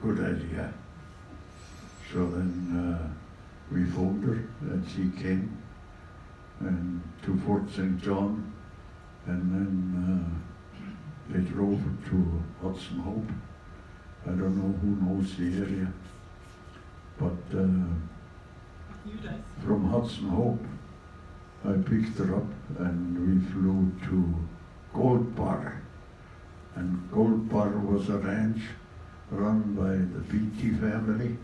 good idea. So then we phoned her and she came and to Fort St. John, and then they drove her to Hudson Hope. I don't know who knows the area, but from Hudson Hope I picked her up and we flew to Gold Bar. And Gold Bar was a ranch run by the Beatty family,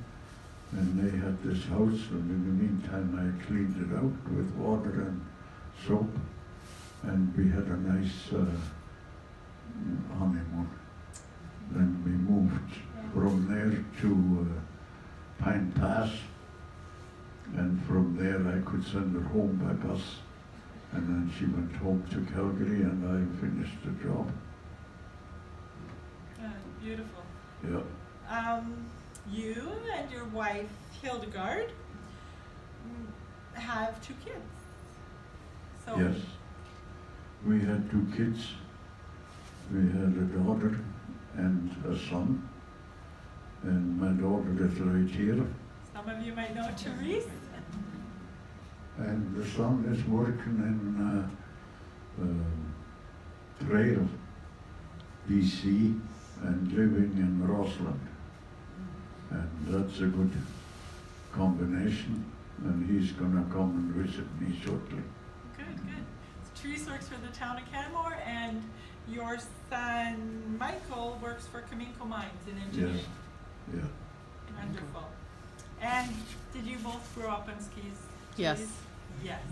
and they had this house, and in the meantime I cleaned it out with water and soap, and we had a nice honeymoon. Then we moved from there to Pine Pass, and from there I could send her home by bus, and then she went home to Calgary and I finished the job. Beautiful. Yeah. You and your wife, Hildegard, have 2 kids. So Yes. We had 2 kids. We had a daughter and a son. And my daughter is right here. Some of you might know Therese. And the son is working in Trail, BC, and living in Rossland. And that's a good combination, and he's gonna come and visit me shortly. Good, good. So Therese works for the town of Canmore, and your son Michael works for Cominco Mines in engineering. Yes. Yeah. Wonderful. And did you both grow up on skis? Yes. Therese? Yes.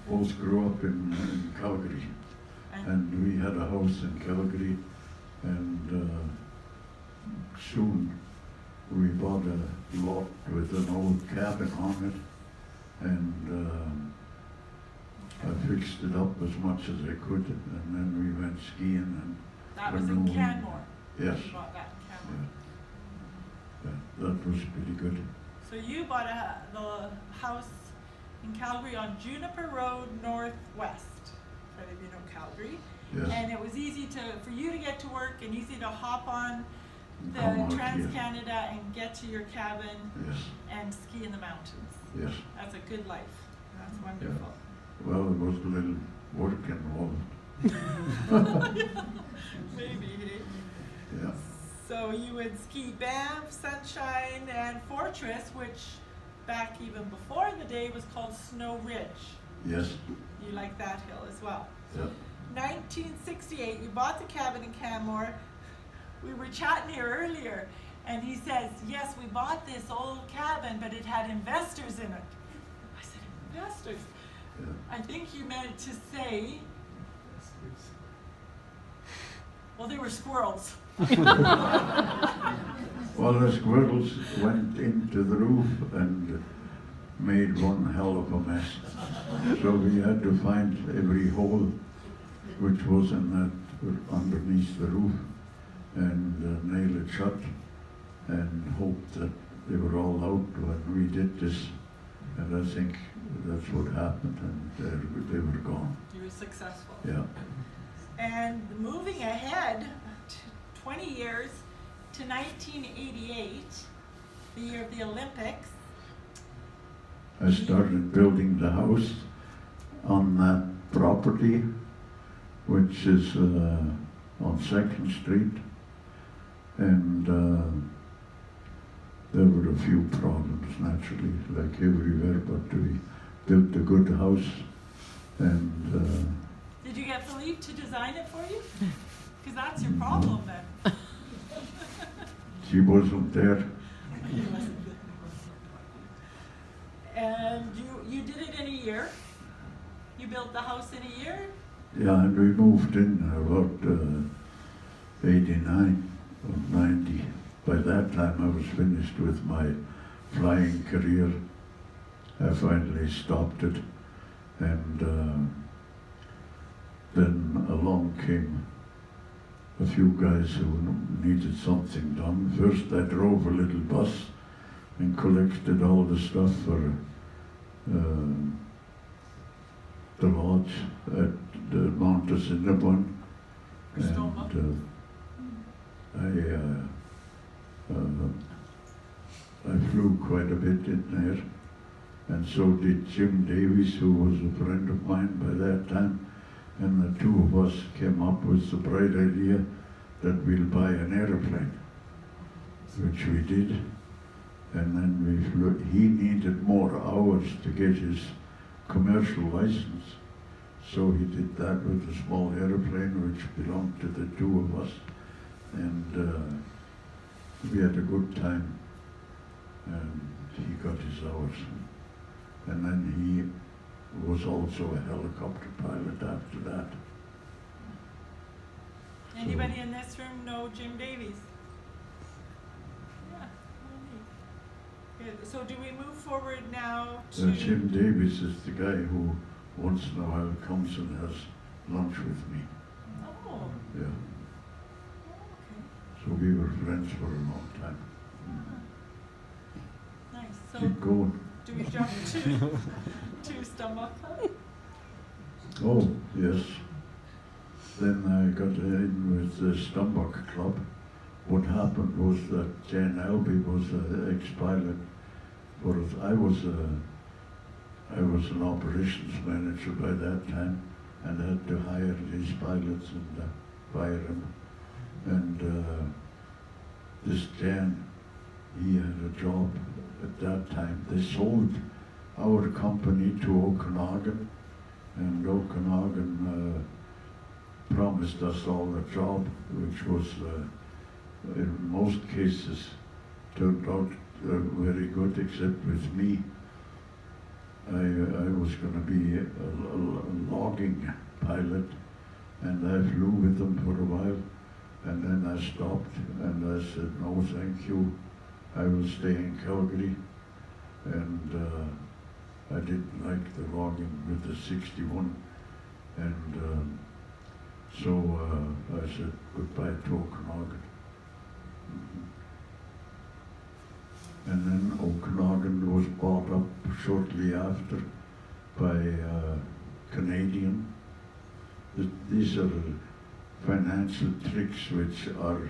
Both grew up in Calgary, and we had a house in Calgary, and soon we bought a lot with an old cabin on it, and I fixed it up as much as I could, and then we went skiing. And that was in Canmore. Yes. You bought that in Canmore. Yeah. That was pretty good. So you bought the house in Calgary on Juniper Road Northwest, for if you know Calgary. Yes. And it was easy for you to get to work and easy to hop on the Come out Trans-Canada and get to your cabin Yes. and ski in the mountains. Yes. That's a good life. That's wonderful. Well, there was a little work involved. Maybe. Yeah. So you would ski Banff, Sunshine, and Fortress, which back even before the day was called Snow Ridge. Yes. You like that hill as well. Yeah. 1968, you bought the cabin in Canmore. We were chatting here earlier, and he says, yes, we bought this old cabin, but it had investors in it. I said, investors? Yeah. I think you meant to say, well, they were squirrels. Well, the squirrels went into the roof and made one hell of a mess. So we had to find every hole which was in that underneath the roof and nail it shut and hope that they were all out when we did this. And I think that's what happened, and they were gone. You were successful. Yeah. And moving ahead 20 years to 1988, the year of the Olympics. I started building the house on that property, which is on 2nd Street, and there were a few problems, naturally, like everywhere, but we built a good house, and Did you get Philippe to design it for you? Because that's your problem then. she wasn't there. And you did it in a year? You built the house in a year? Yeah, and we moved in about 89 or 90. By that time I was finished with my flying career. I finally stopped it, and then along came a few guys who needed something done. First I drove a little bus and collected all the stuff for the lodge at the Mount Assiniboine, and I I flew quite a bit in there, and so did Jim Davies, who was a friend of mine by that time, and the two of us came up with the bright idea that we'll buy an aeroplane, which we did, and then we flew. He needed more hours to get his commercial license, so he did that with a small aeroplane which belonged to the two of us, and we had a good time, and he got his hours. And then he was also a helicopter pilot after that. Anybody in this room know Jim Davies? Yeah. Good. So do we move forward now to... Jim Davies is the guy who once in a while comes and has lunch with me. Oh, Yeah. okay. So we were friends for a long time. Nice. So Keep going. do we jump to Stumbuck Club? Oh, yes. Then I got in with the Stumbuck Club. What happened was that Jan Albee was an ex-pilot. I was an operations manager by that time, and had to hire these pilots and fire them. And this Jan, he had a job at that time. They sold our company to Okanagan, and Okanagan promised us all a job, which was, in most cases, turned out very good, except with me. I was going to be a logging pilot, and I flew with them for a while, and then I stopped, and I said, no, thank you. I will stay in Calgary, and I didn't like the logging with the 61, and so I said goodbye to Okanagan. And then Okanagan was bought up shortly after by Canadian. These are financial tricks which are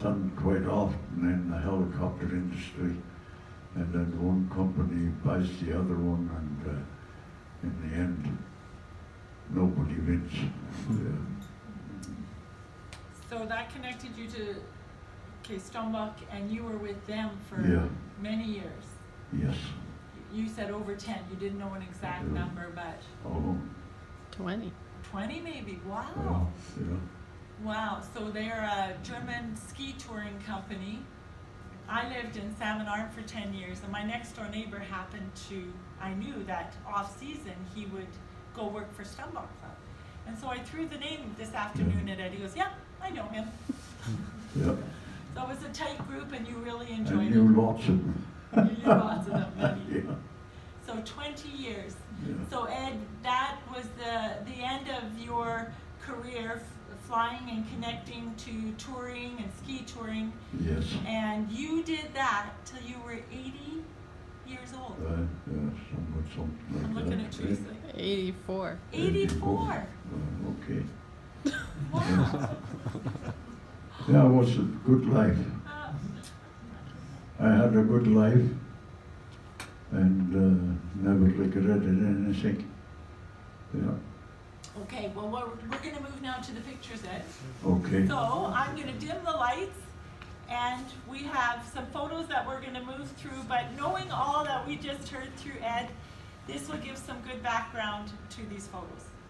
done quite often in the helicopter industry, and then one company buys the other one, and in the end, nobody wins. So that connected you to Stumbuck, and you were with them for Yeah. many years. Yes. You said over 10. You didn't know an exact Yeah. number, but Oh, 20. 20 maybe. Wow. well, yeah. Wow. So they're a German ski touring company. I lived in Salmon Arm for 10 years, and my next door neighbor I knew that off season he would go work for Stumbuck Club. And so I threw the name this afternoon at Ed. He goes, yeah, I know him. Yeah. So it was a tight group, and you really I enjoyed knew it. lots of them. You knew lots of them, many. Yeah. So 20 years. Yeah. So Ed, that was the end of your career, flying and connecting to touring and ski touring. Yes. And you did that till you were 80 years old. Yeah, something like I'm that. looking at Teresa. 84. 84. Okay. Wow. Yeah, it was a good life. Uh, I had a good life, and never regretted anything. Yeah. okay, well, we're going to move now to the pictures, Ed. Okay. So I'm going to dim the lights, and we have some photos that we're going to move through, but knowing all that we just heard through Ed, this will give some good background to these photos.